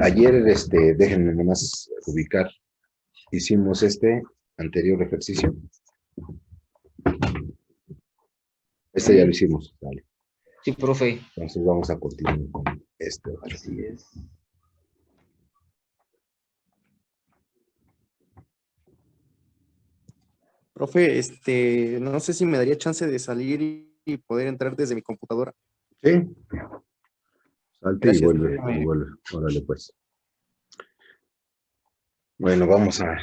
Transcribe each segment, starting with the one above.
Ayer, déjenme nomás ubicar, hicimos este anterior ejercicio. Este ya lo hicimos, vale. Sí, profe. Entonces vamos a continuar con este. Así es. Profe, no sé si me daría chance de salir y poder entrar desde mi computadora. Sí. Salte Gracias. y vuelve. Órale, pues. Bueno, vamos a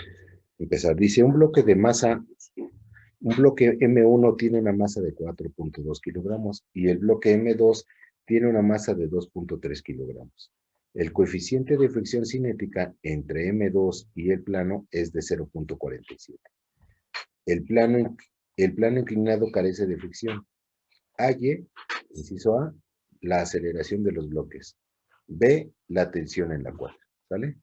empezar. Dice, un bloque M1 tiene una masa de 4.2 kilogramos y el bloque M2 tiene una masa de 2.3 kilogramos. El coeficiente de fricción cinética entre M2 y el plano es de 0.47. El plano inclinado carece de fricción. Halle, inciso A, la aceleración de los bloques. B, la tensión en la cuerda. ¿Sale?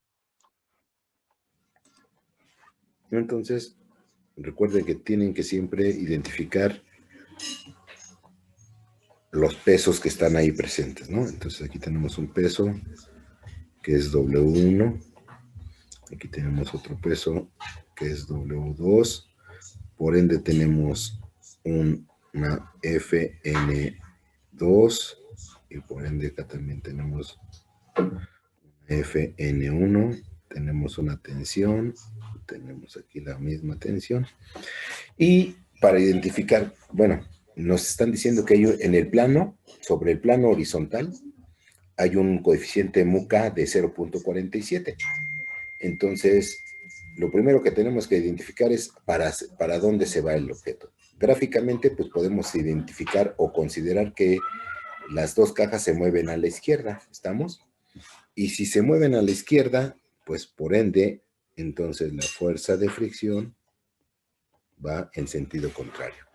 Entonces, recuerden que tienen que siempre identificar los pesos que están ahí presentes, ¿no? Entonces aquí tenemos un peso que es W1. Aquí tenemos otro peso que es W2. Por ende tenemos una FN2 y por ende acá también tenemos una FN1. Tenemos una tensión. Tenemos aquí la misma tensión. Y para identificar, bueno, nos están diciendo que hay en el plano, sobre el plano horizontal, hay un coeficiente MUK de 0.47. Entonces, lo primero que tenemos que identificar es para dónde se va el objeto. Gráficamente, pues podemos identificar o considerar que las dos cajas se mueven a la izquierda, ¿estamos? Y si se mueven a la izquierda, pues por ende, entonces la fuerza de fricción va en sentido contrario.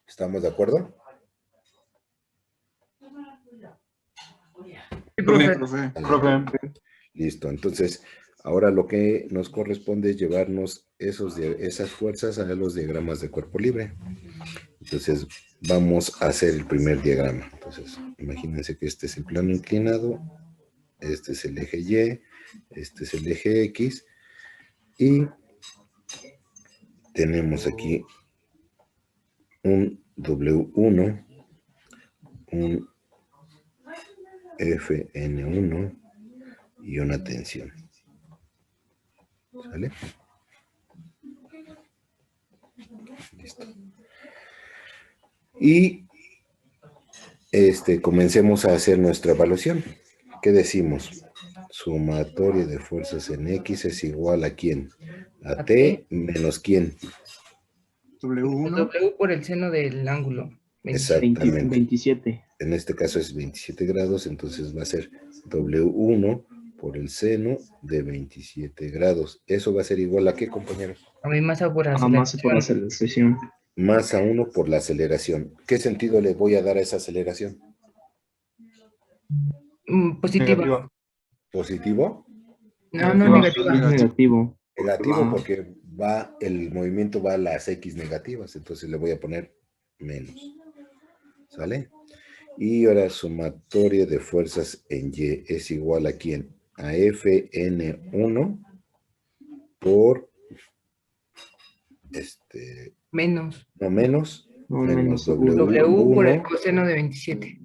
¿Estamos de acuerdo? Sí, profe. Listo, entonces, ahora lo que nos corresponde es llevarnos esas fuerzas a los diagramas de cuerpo libre. Entonces, vamos a hacer el primer diagrama. Entonces, imagínense que este es el plano inclinado, este es el eje Y, este es el eje X, y tenemos aquí un W1, un FN1 y una tensión. ¿Sale? Listo. Y comencemos a hacer nuestra evaluación. ¿Qué decimos? Sumatoria de fuerzas en X es igual a ¿quién? A T menos ¿quién? W1. W por el seno del ángulo. Exactamente. 27. En este caso es 27 grados, entonces va a ser W1 por el seno de 27 grados. ¿Eso va a ser igual a qué, compañeros? A mi masa por Masa por aceleración. Masa 1 por la aceleración. ¿Qué sentido le voy a dar a esa aceleración? Positiva. ¿Positivo? No, negativa. Negativo. Negativo porque el movimiento va a las X negativas, entonces le voy a poner menos. ¿Sale? Y ahora sumatoria de fuerzas en Y es igual a ¿quién? A Fn1 por Menos. no menos, menos W por el W1 coseno de 27.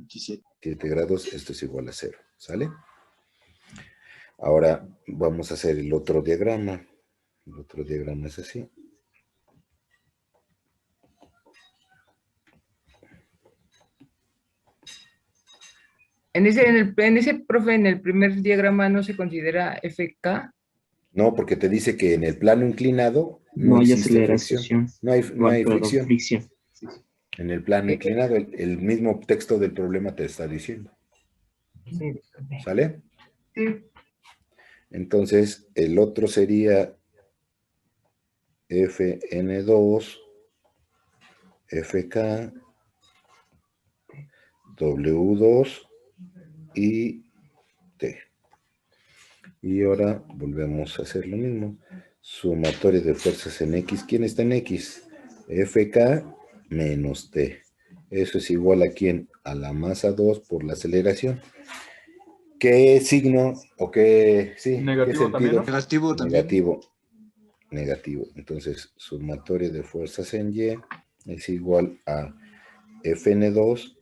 7 grados, esto es igual a 0, ¿sale? Ahora vamos a hacer el otro diagrama. El otro diagrama es así. En ese, profe, en el primer diagrama no se considera FK. No, porque te dice que en el plano inclinado No hay existe aceleración. fricción. No hay fricción. Fricción. En el plano inclinado, el mismo texto del problema te está diciendo. Sí. ¿Sale? Sí. Entonces, el otro sería Fn2, Fk, W2 y T. Y ahora volvemos a hacer lo mismo. Sumatoria de fuerzas en X. ¿Quién está en X? Fk menos T. Eso es igual a ¿quién? A la masa 2 por la aceleración. ¿Qué signo o qué, sí, qué Negativo también, sentido? ¿no? Negativo también. Negativo. Negativo. Entonces, sumatorio de fuerzas en Y es igual a Fn2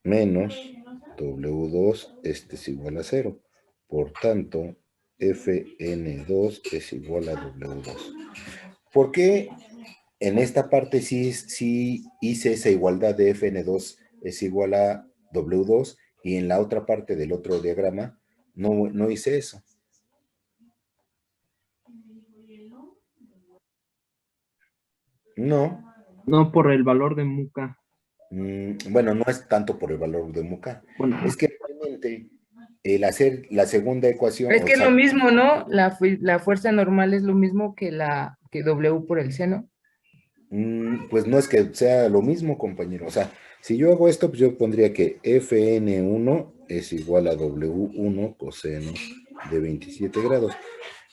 menos W2, este es igual a 0. Por tanto, Fn2 es igual a W2. ¿Por qué en esta parte sí hice esa igualdad de Fn2 es igual a W2 y en la otra parte del otro diagrama no hice eso? No. No por el valor de Muca. Bueno, no es tanto por el valor de Muca. Bueno, Es que realmente el hacer la segunda ecuación, Es o que es sea, lo mismo, ¿no? La fuerza normal es lo mismo que W por el seno. pues no es que sea lo mismo, compañero. O sea, si yo hago esto, pues yo pondría que Fn1 es igual a W1 coseno de 27 grados.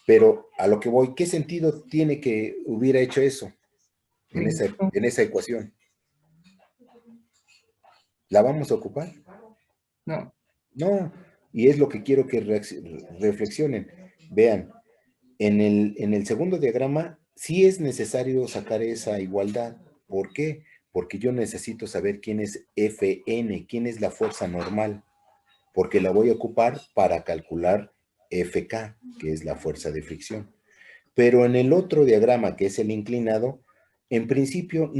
Pero a lo que voy, ¿qué sentido tiene que hubiera hecho eso en esa ecuación? ¿La vamos a ocupar? No. No, y es lo que quiero que reflexionen. Vean, en el segundo diagrama sí es necesario sacar esa igualdad. ¿Por qué? Porque yo necesito saber quién es Fn, quién es la fuerza normal, porque la voy a ocupar para calcular Fk, que es la fuerza de fricción. Pero en el otro diagrama, que es el inclinado, en principio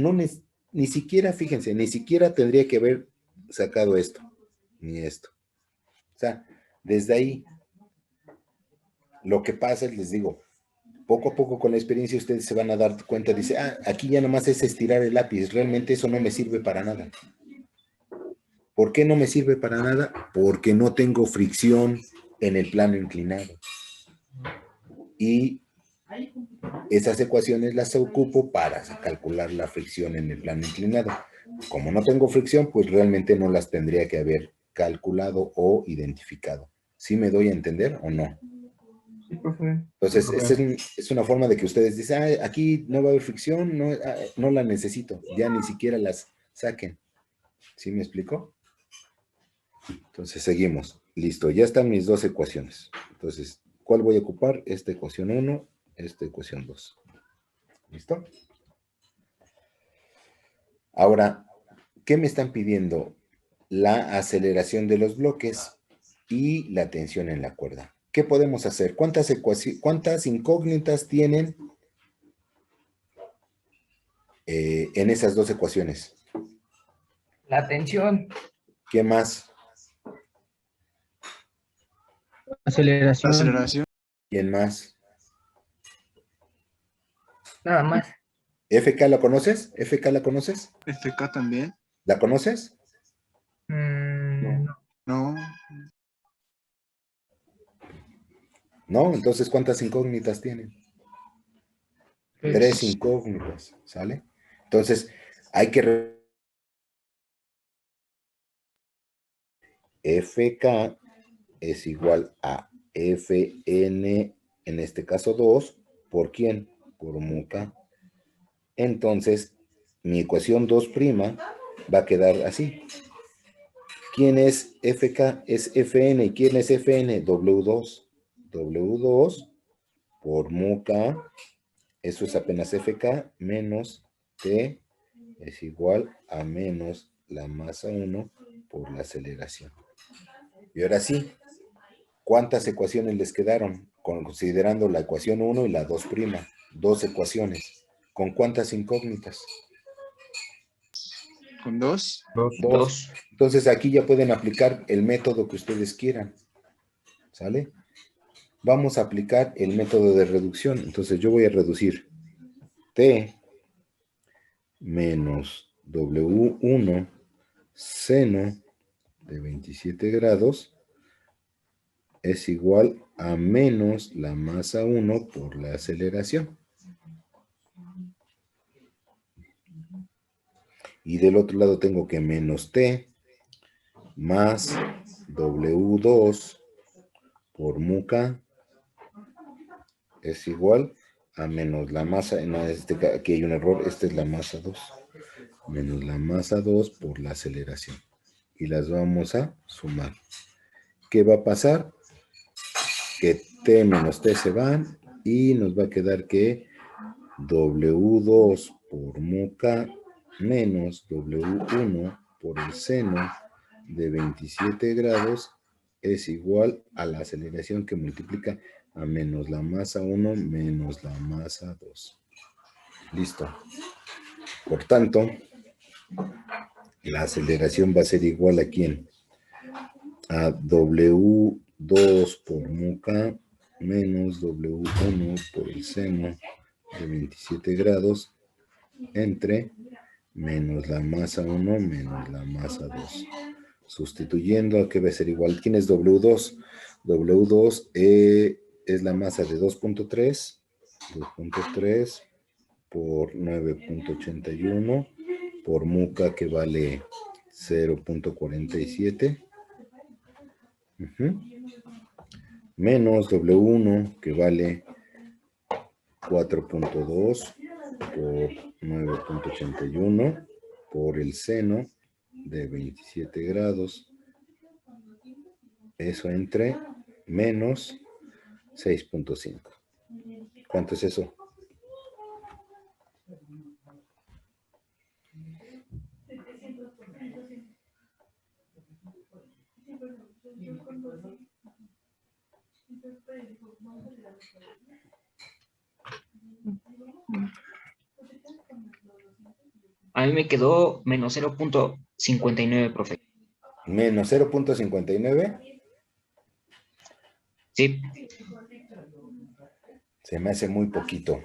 ni siquiera, fíjense, ni siquiera tendría que haber sacado esto, ni esto. O sea, desde ahí, lo que pasa es, les digo, poco a poco con la experiencia ustedes se van a dar cuenta, dice, aquí ya nomás es estirar el lápiz, realmente eso no me sirve para nada. ¿Por qué no me sirve para nada? Porque no tengo fricción en el plano inclinado. Y esas ecuaciones las ocupo para calcular la fricción en el plano inclinado. Como no tengo fricción, pues realmente no las tendría que haber calculado o identificado. ¿Sí me doy a entender o no? Sí, profe. Entonces, es una forma de que ustedes dicen, aquí no va a haber fricción, no la necesito, ya ni siquiera las saquen. ¿Sí me explico? Entonces, seguimos. Listo, ya están mis dos ecuaciones. Entonces, ¿cuál voy a ocupar? Esta ecuación 1, esta ecuación 2. ¿Listo? Ahora, ¿qué me están pidiendo? La aceleración de los bloques y la tensión en la cuerda. ¿Qué podemos hacer? ¿Cuántas incógnitas tienen en esas dos ecuaciones? La tensión. ¿Qué más? aceleración. Aceleración. ¿Quién más? Nada más. ¿FK la conoces? ¿FK la conoces? FK también. ¿La conoces? No. No. No, entonces ¿cuántas incógnitas tienen? Pues, 3 incógnitas, ¿sale? Entonces, hay que... FK es igual a Fn, en este caso 2, ¿por quién? Por Muca. Entonces, mi ecuación 2' va a quedar así. ¿Quién es FK? Es Fn. ¿Quién es Fn? W2. W2 por Muca, eso es apenas FK, menos T es igual a menos la masa 1 por la aceleración. Y ahora sí, ¿cuántas ecuaciones les quedaron? Considerando la ecuación 1 y la 2'. Dos ecuaciones. ¿Con cuántas incógnitas? Con 2. Dos. Entonces aquí ya pueden aplicar el método que ustedes quieran. ¿Sale? Vamos a aplicar el método de reducción. Entonces yo voy a reducir T menos W1 seno de 27 grados es igual a menos la masa 1 por la aceleración. Y del otro lado tengo que menos T más W2 por Muca es igual a menos la masa, no, aquí hay un error, esta es la masa 2, menos la masa 2 por la aceleración. Y las vamos a sumar. ¿qué va a pasar? Que T menos T se van y nos va a quedar que W2 por mu K menos W1 por el seno de 27 grados es igual a la aceleración que multiplica a menos la masa 1 menos la masa 2. Listo. Por tanto, la aceleración va a ser igual a ¿quién? A W2 por mu K menos W1 por el seno de 27 grados entre menos la masa 1 menos la masa 2. Sustituyendo, ¿a qué va a ser igual? ¿Quién es W2? W2 es la masa de 2.3 por 9.81 por mu K, que vale 0.47. Menos W1, que vale 4.2 por 9.81 por el seno de 27 grados. Eso entre menos 6.5. ¿Cuánto es eso? A mí me quedó menos 0.59, profe. Menos 0.59. Sí, Se me hace muy poquito.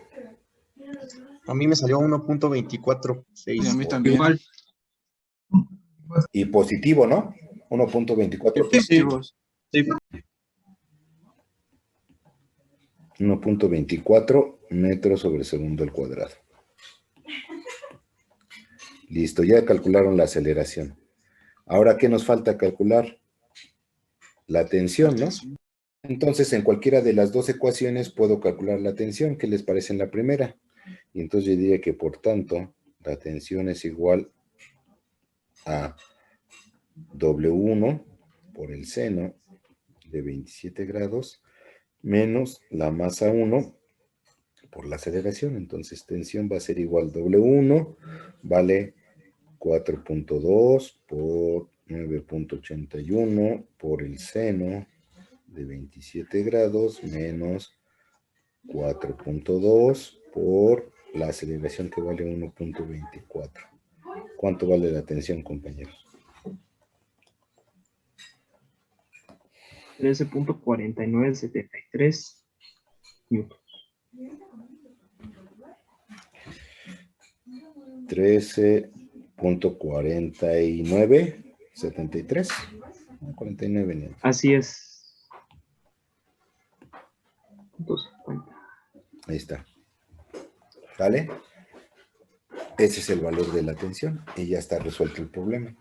A mí me salió 1.246. Y a mí también. Igual. Y positivo, ¿no? 1.24 Positivos. Sí. 1.24 metros sobre segundo al cuadrado. Listo, ya calcularon la aceleración. Ahora, ¿qué nos falta calcular? La tensión, ¿no? Entonces, en cualquiera de las dos ecuaciones puedo calcular la tensión. ¿Qué les parece en la primera? Y entonces yo diría que, por tanto, la tensión es igual a W1 por el seno de 27 grados menos la masa 1 por la aceleración. Entonces, tensión va a ser igual a W1, vale 4.2 por 9.81 por el seno de 27 grados menos 4.2 por la aceleración, que vale 1.24. ¿Cuánto vale la tensión, compañeros? 13.4973 newtons. 13.4973. 49 newtons. Así es. 250. Ahí está. ¿Vale? Ese es el valor de la tensión y ya está resuelto el problema.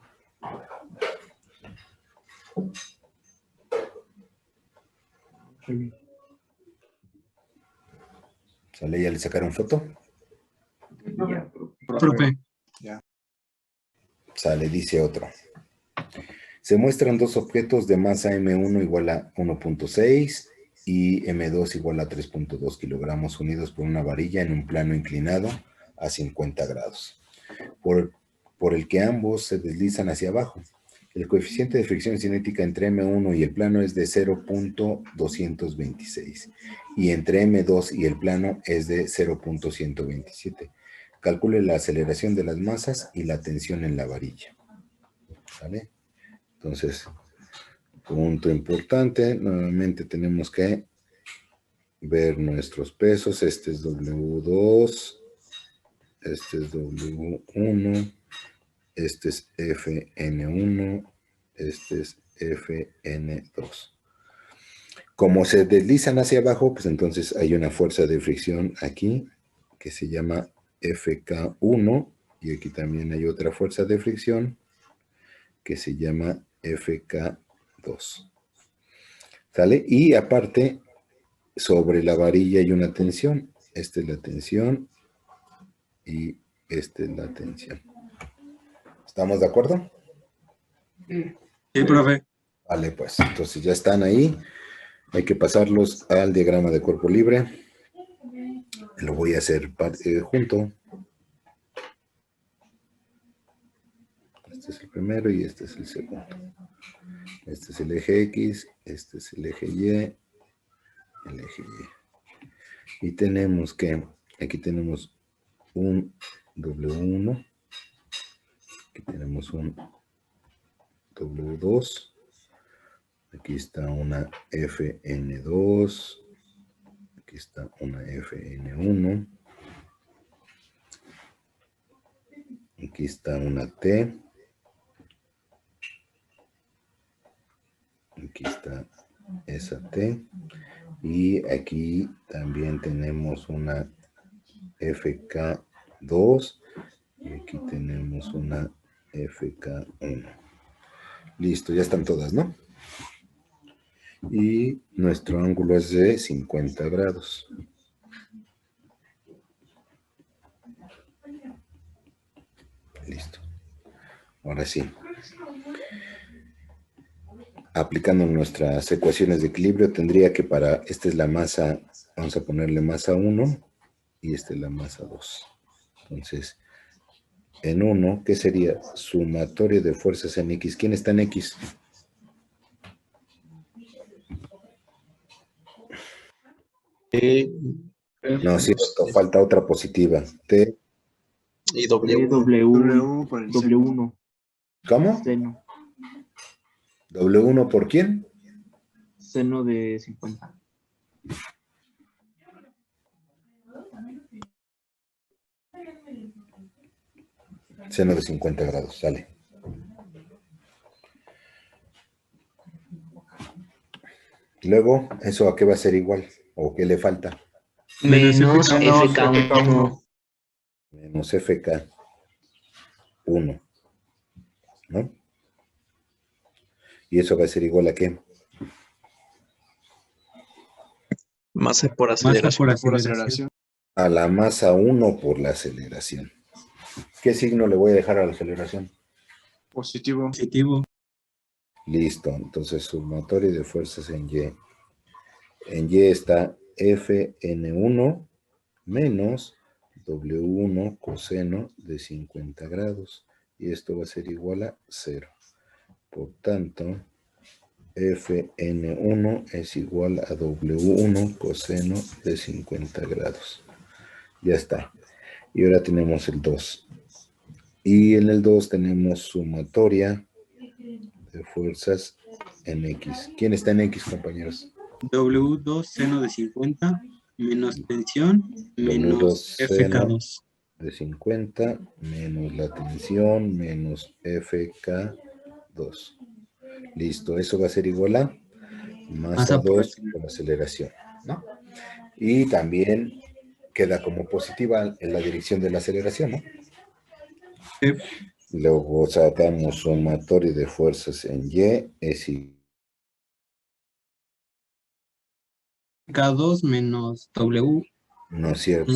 ¿Sale? ¿Ya le sacaron foto? Ya, Profe. Sale, dice otro. Se muestran dos objetos de masa M1 igual a 1.6 y M2 igual a 3.2 kilogramos unidos por una varilla en un plano inclinado a 50 grados, por el que ambos se deslizan hacia abajo. El coeficiente de fricción cinética entre M1 y el plano es de 0.226 y entre M2 y el plano es de 0.127. Calcule la aceleración de las masas y la tensión en la varilla. ¿Vale? Entonces, punto importante, nuevamente tenemos que ver nuestros pesos. Este es W2, este es W1, este es FN1, este es FN2. Como se deslizan hacia abajo, pues entonces hay una fuerza de fricción aquí que se llama FK1 y aquí también hay otra fuerza de fricción que se llama FK2. ¿Sale? Y aparte, sobre la varilla hay una tensión. Esta es la tensión y esta es la tensión. ¿Estamos de acuerdo? Sí, profe. Vale, pues entonces ya están ahí. Hay que pasarlos al diagrama de cuerpo libre. Lo voy a hacer junto. Este es el primero y este es el segundo. Este es el eje X, este es el eje Y, el eje Y. Y tenemos que, aquí tenemos un W1, aquí tenemos un W2, aquí está una FN2, aquí está una FN1, aquí está una T, aquí está esa T, y aquí también tenemos una FK2, y aquí tenemos una FK1. Listo, ya están todas, ¿no? Y nuestro ángulo es de 50 grados. Listo. Ahora sí. Aplicando nuestras ecuaciones de equilibrio, tendría que esta es la masa, vamos a ponerle masa 1 y esta es la masa 2. Entonces, en 1, ¿qué sería? Sumatorio de fuerzas en X. ¿Quién está en X? No, cierto, falta otra positiva. T. Y W, por el W1, ¿Cómo? seno, ¿W1 por quién? seno de 50. Seno de 50 grados, sale. Luego, ¿eso a qué va a ser igual? ¿O qué le falta? Menos FK1. FK1. Menos FK1, ¿no? ¿Y eso va a ser igual a qué? Masa por aceleración. A la masa 1 por la aceleración. ¿Qué signo le voy a dejar a la aceleración? Positivo. Listo, entonces sumatorio de fuerzas en Y. En Y está Fn1 menos W1 coseno de 50 grados. Y esto va a ser igual a 0. Por tanto, Fn1 es igual a W1 coseno de 50 grados. Ya está. Y ahora tenemos el 2. Y en el 2 tenemos sumatoria de fuerzas en X. ¿Quién está en X, compañeros? W2 seno de 50 menos tensión W2 menos seno FK2. de 50 menos la tensión menos FK2. Listo, eso va a ser igual a masa 2 por aceleración, ¿no? Y también queda como positiva en la dirección de la aceleración, ¿no? Sí. Luego sacamos sumatorio de fuerzas en Y es igual. K2 menos W. No es cierto.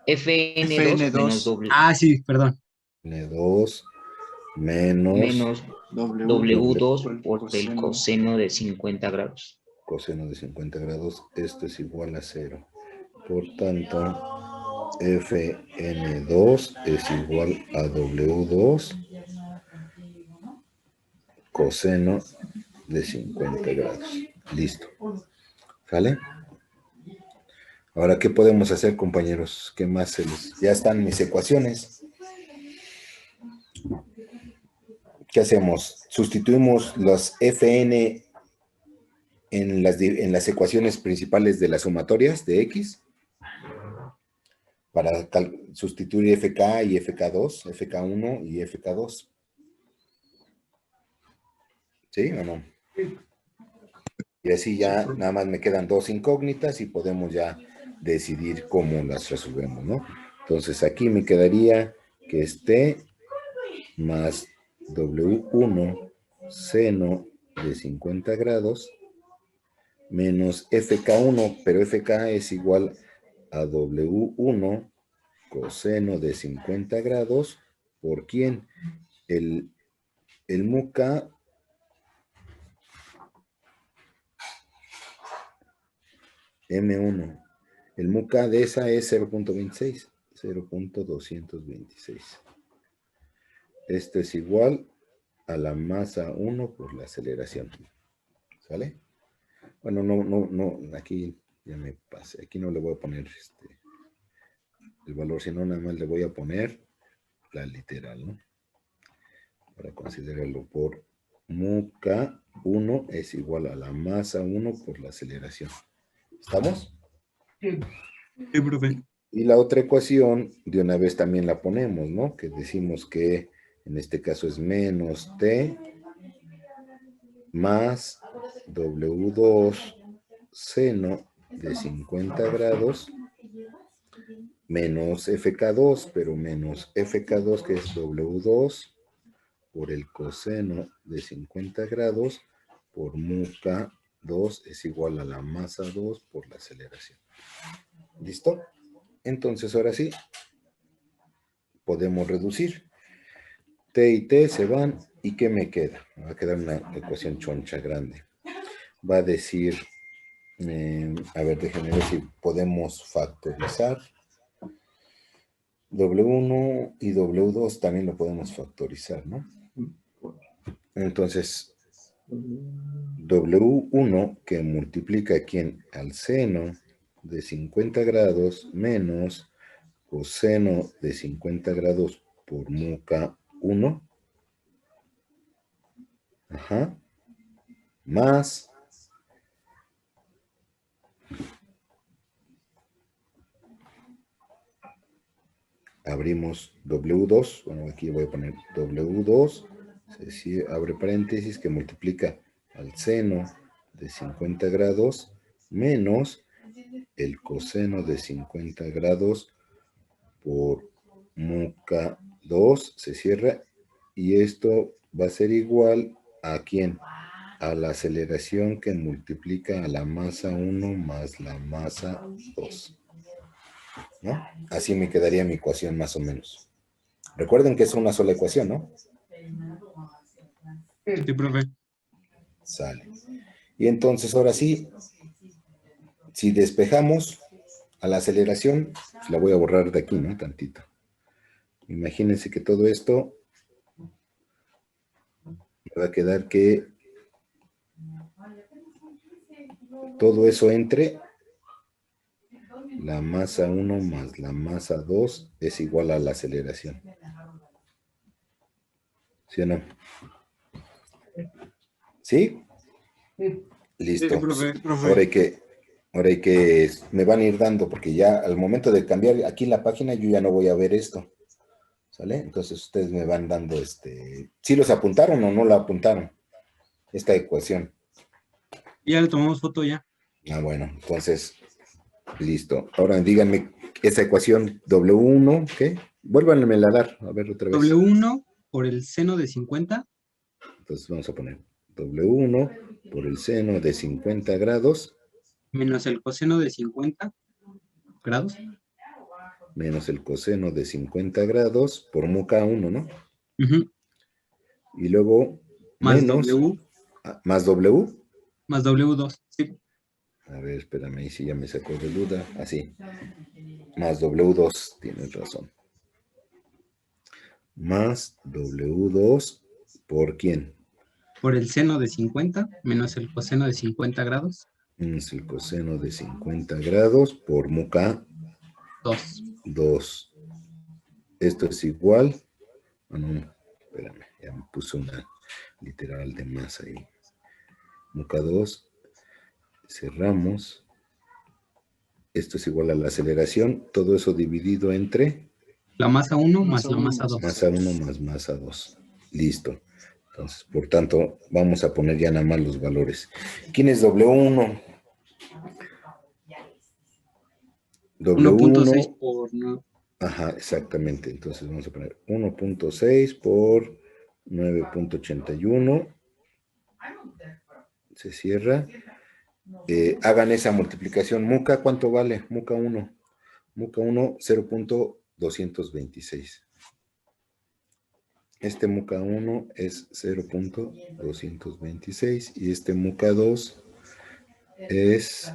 FN2 menos W. Ah, sí, perdón. N2 menos Menos W2 por el coseno de 50 grados. coseno de 50 grados. Esto es igual a 0. Por tanto, Fn2 es igual a W2 coseno de 50 grados. Listo. ¿Sale? Ahora, ¿qué podemos hacer, compañeros? ¿Qué más ya están mis ecuaciones? ¿Qué hacemos? Sustituimos los Fn en las ecuaciones principales de las sumatorias de X para sustituir FK y FK2, FK1 y FK2. ¿Sí o no? Y así ya nada más me quedan dos incógnitas y podemos ya decidir cómo las resolvemos, ¿no? Entonces aquí me quedaría que esté más W1 seno de 50 grados menos FK1, pero FK es igual a W1 coseno de 50 grados, ¿por quién? El mu K M1. El MUCA de esa es 0.26. 0.226. Esto es igual a la masa 1 por la aceleración. ¿Sale? Bueno, no, aquí ya me pasé. Aquí no le voy a poner el valor, sino nada más le voy a poner la literal, ¿no? Para considerarlo por MUCA 1 es igual a la masa 1 por la aceleración. ¿Estamos? Sí. Sí, profe. Y la otra ecuación, de una vez también la ponemos, ¿no? Que decimos que en este caso es menos T más W2 seno de 50 grados menos FK2, pero menos FK2 que es W2 por el coseno de 50 grados por MUCA 2 es igual a la masa 2 por la aceleración. ¿Listo? Entonces ahora sí, podemos reducir. T y T se van, ¿y qué me queda? Me va a quedar una ecuación choncha grande. Va a decir, a ver, déjenme ver si podemos factorizar. W1 y W2 también lo podemos factorizar, ¿no? Entonces, W1 que multiplica aquí al seno de 50 grados menos coseno de 50 grados por MUCA 1. Ajá. Más abrimos W2, bueno, aquí voy a poner W2, abre paréntesis, que multiplica al seno de 50 grados menos el coseno de 50 grados por MUCA 2, se cierra, y esto va a ser igual a ¿quién? A la aceleración que multiplica a la masa 1 más la masa 2. ¿No? Así me quedaría mi ecuación más o menos. Recuerden que es una sola ecuación, ¿no? Sí, profe. Sale. Y entonces ahora sí, si despejamos a la aceleración, pues la voy a borrar de aquí, ¿no? Tantito. Imagínense que todo esto me va a quedar que todo eso entre la masa 1 más la masa 2 es igual a la aceleración. ¿Sí o no? ¿Sí? Sí. Listo. Sí, profe. Ahora hay que me van a ir dando, porque ya al momento de cambiar aquí la página, yo ya no voy a ver esto. ¿Sale? Entonces ustedes me van dando ¿sí los apuntaron o no la apuntaron? Esta ecuación. Ya le tomamos foto ya. Ah, bueno, entonces, listo. Ahora díganme esa ecuación W1, ¿qué? Vuélvanmela a dar, a ver otra vez. W1 por el seno de 50 Entonces vamos a poner W1 por el seno de 50 grados menos el coseno de 50 grados menos el coseno de 50 grados por MUCA 1, ¿no? ujú, Y luego más menos W más W. más W2. Sí, A ver, espérame, ahí sí ya me sacó de duda. Así. Más W2, tienes razón. Más W2 ¿por quién? por el seno de 50 menos el coseno de 50 grados Es el coseno de 50 grados por MUCA 2. 2. Esto es igual. Ah, no, espérame, ya me puso una literal de más ahí. MUCA 2. Cerramos. Esto es igual a la aceleración. Todo eso dividido entre La masa 1 más la masa 2. masa 1 más masa 2. Listo. Entonces, por tanto, vamos a poner ya nada más los valores. ¿Quién es W1? W1. 1.6 por no, Ajá, exactamente. Entonces vamos a poner 1.6 por 9.81. Se cierra. Hagan esa multiplicación. MUCA, ¿cuánto vale? MUCA 1. MUCA 1, 0.226. Este MUCA 1 es 0.226 y este MUCA 2 es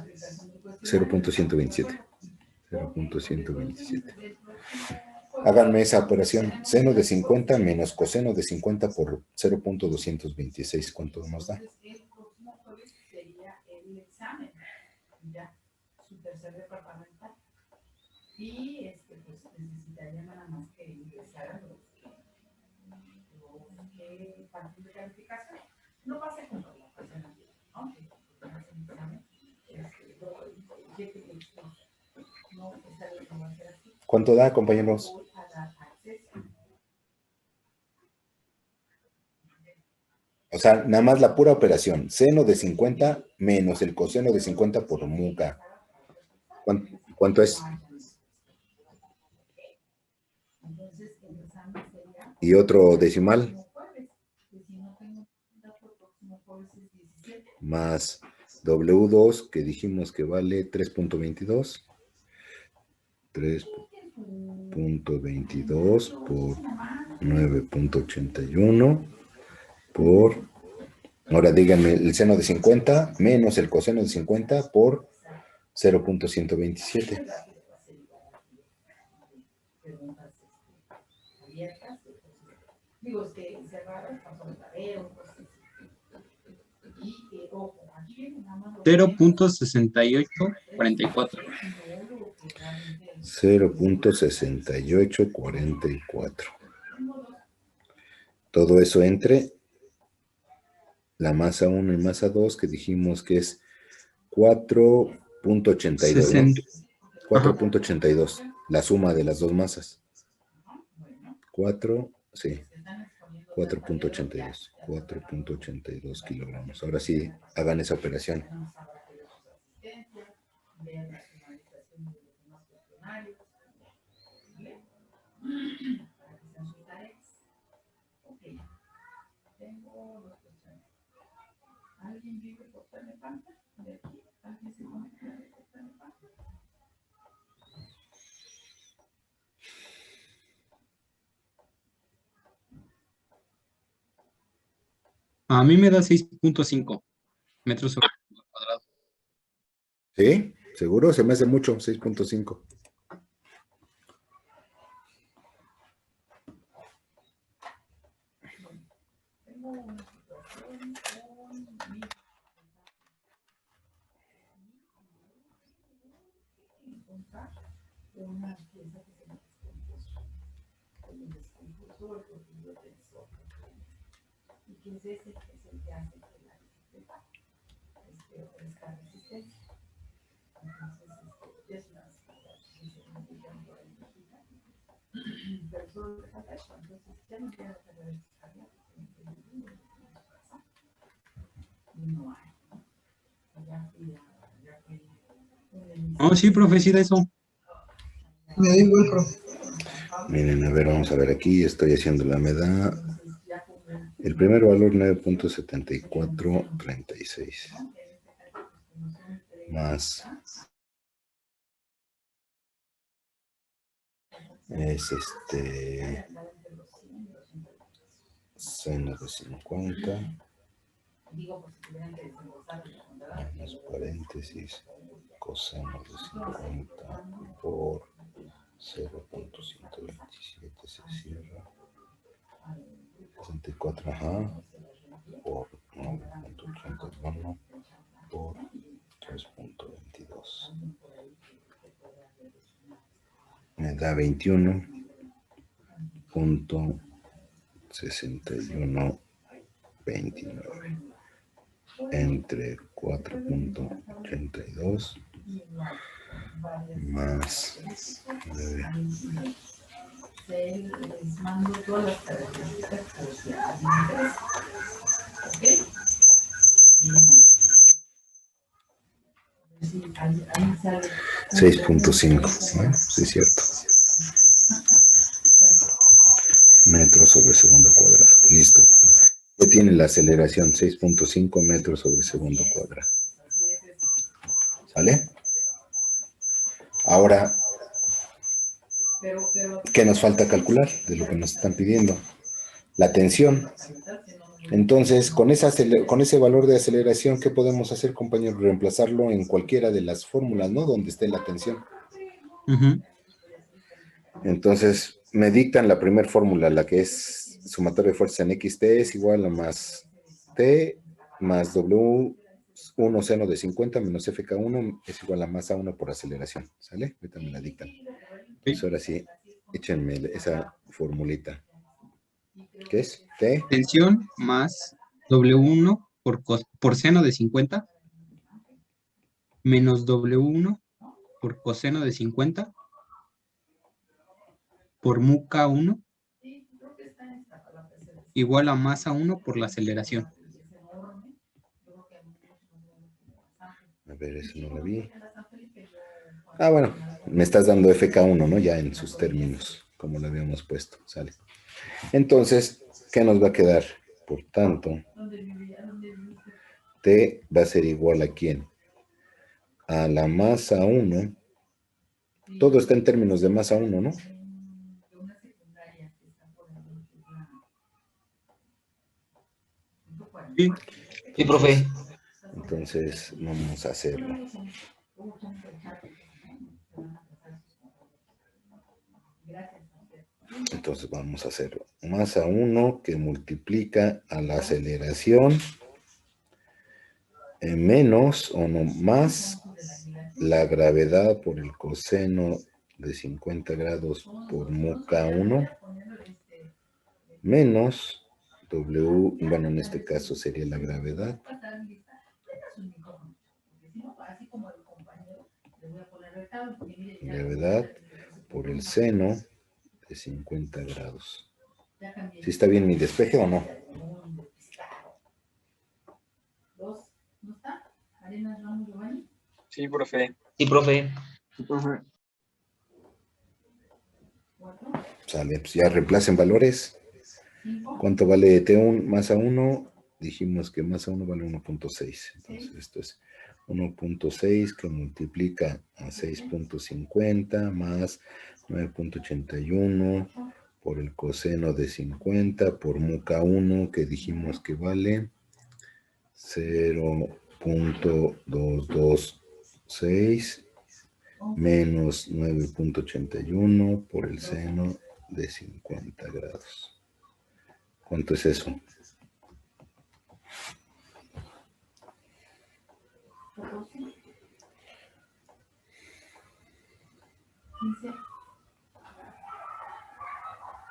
0.127. 0.127. Háganme esa operación. Seno de 50 menos coseno de 50 por 0.226. ¿Cuánto nos da? Sería el examen, ya, su tercer departamental. Y pues necesitaría nada más que ingresar a los que parten de calificación. No pasa con la ocasión anterior, ¿no? Que hacen examen, no, esa vez no va a ser así. ¿Cuánto da, compañeros? O sea, nada más la pura operación. Seno de 50 menos el coseno de 50 por muca. ¿Cuánto es? Y otro decimal. Más W2, que dijimos que vale 3.22. 3.22 por 9.81 por... Ahora díganme el seno de 50 menos el coseno de 50 por 0.127. Digo, es que cerrar el tarea, 0.6844. 0.6844. Todo eso entre la masa 1 y masa 2, que dijimos que es 4.82, ¿no? 4.82, la suma de las dos masas. 4.82 kilogramos. Ahora sí, hagan esa operación. ¿Alguien vive por Tlalnepantla? ¿De aquí? ¿Alguien se conecta de Tlalnepantla? A mí me da 6.5 metros sobre segundo cuadrado. ¿Sí? ¿Seguro? Se me hace mucho, 6.5. Tengo una situación con mi encontrar una pieza que se me descompuso. Se me descompuso el tornillo tensor. Y que es ese que es el que hace que la bicicleta ofrezca resistencia. Entonces, es una pero solo te falta eso. Entonces, ya no quiero tener descarga. No hay. Oh, sí, profe, sí da eso. Me da igual, profe. Miren, a ver, vamos a ver aquí. Estoy haciendo la meda. El primer valor 9.7436. Más. Es seno de 50. Menos paréntesis. Coseno de 50 por 0.127 se cierra. 64, ajá, por 9.31 por 3.22. Me da 21.6129 entre 4.82 más 9. Les mando todas las características por si a alguien le interesa. ¿Ok? Sí, ahí sale 6.5, ¿no? Sí, es cierto. Metros sobre segundo cuadrado. Listo. Ya tiene la aceleración, 6.5 metros sobre segundo cuadrado. ¿Sale? Ahora, ¿qué nos falta calcular de lo que nos están pidiendo? La tensión. Entonces, con ese valor de aceleración, ¿qué podemos hacer, compañero? Reemplazarlo en cualquiera de las fórmulas, ¿no? Donde esté la tensión. Ujú. Entonces, me dictan la primera fórmula, la que es sumatorio de fuerzas en XT es igual a más T más W1 seno de 50 menos FK1 es igual a más A1 por aceleración. ¿Sale? Ahorita me la dictan. Pues ahora sí, échenme esa formulita. ¿Qué es? T Tensión más W1 por seno de 50 menos W1 por coseno de 50 por mu K1 igual a más A1 por la aceleración. A ver, eso no la vi. Ah, bueno, me estás dando FK1, ¿no? Ya en sus términos, como lo habíamos puesto, ¿sale? Entonces, ¿qué nos va a quedar? Por tanto, T va a ser igual a ¿quién? A la masa 1. Todo está en términos de masa 1, ¿no? Sí. Sí, profe. Entonces, vamos a hacerlo. Entonces, vamos a hacerlo. Masa 1 que multiplica a la aceleración menos o no más la gravedad por el coseno de 50 grados por mu K1 menos W, bueno, en este caso sería la gravedad. Gravedad por el seno de 50 grados. ¿Sí está bien mi despeje o no? Sí, profe. Sí, profe. Sí, profe. Sale, pues ya reemplacen valores. ¿Cuánto vale T1 masa 1? Dijimos que masa 1 vale 1.6. Entonces esto es 1.6 que multiplica a 6.50 más 9.81 por el coseno de 50 por mu K1 que dijimos que vale 0.226 menos 9.81 por el seno de 50 grados. ¿Cuánto es eso?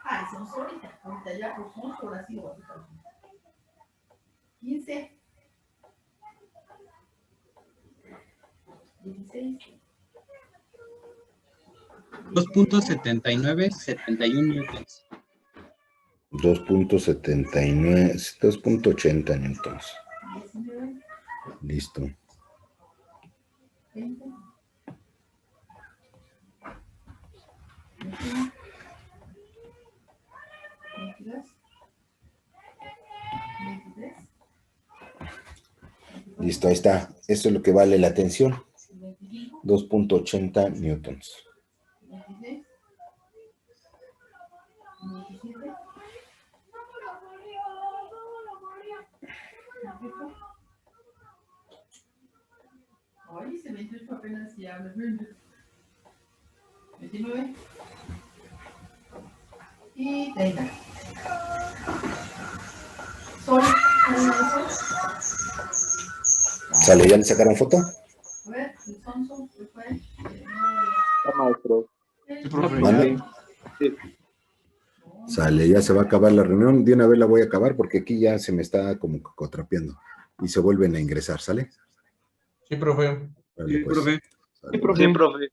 Ah, hicimos ahorita. Ahorita ya pusimos ahora sí. 15. 16. 2.7971 newtons. 2.79, 2.80 newtons. 19. Listo. 20. 21. 22. 23. Listo, ahí está. Esto es lo que vale la tensión. 25. 2.80 newtons. 26. 27. Oye, ese 28 apenas si habla. 29. Y 30. Sol. ¿Sale? ¿Ya le sacaron foto? A ver, el son, ¿qué fue? Maestro. El- Profe. ¿Mande? Sí. Sale, ya se va a acabar la reunión. De una vez la voy a acabar porque aquí ya se me está como cotrapeando. Y se vuelven a ingresar, ¿sale? Sí, profe. Vale, Sí, pues. profe. Sale, Sí, profe.